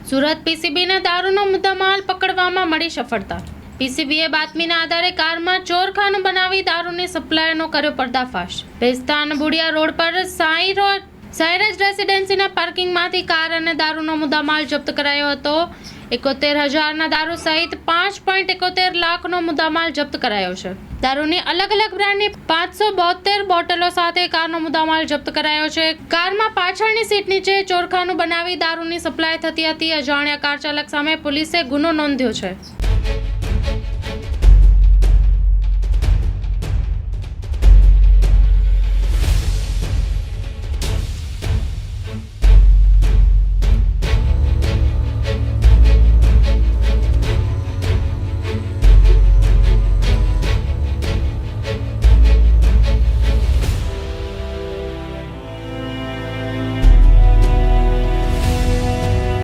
સુરત પીસીબીને દારૂનો મુદ્દામાલ પકડવામાં મળી સફળતા। પીસીબીએ બાતમીના આધારે કારમાં ચોરખાનું બનાવી દારૂની સપ્લાયનો કર્યો પર્દાફાશ। ભેસ્તાન બુડિયા રોડ પર સાયરજ રેસિડેન્સીના પાર્કિંગમાંથી કાર અને દારૂનો મુદ્દામાલ જપ્ત કરાયો હતો। 71,000ના દારૂ સહિત 5.71 લાખનો મુદ્દામાલ જપ્ત કરાયો છે। દારૂની અલગ અલગ બ્રાન્ડની 572 બોટલો સાથે કારનો મુદ્દામાલ જપ્ત કરાયો છે। કારમાં પાછળની સીટ નીચે ચોરખાનું બનાવી દારૂની સપ્લાય થતી હતી। અજાણ્યા કાર ચાલક સામે પોલીસે ગુનો નોંધ્યો છે।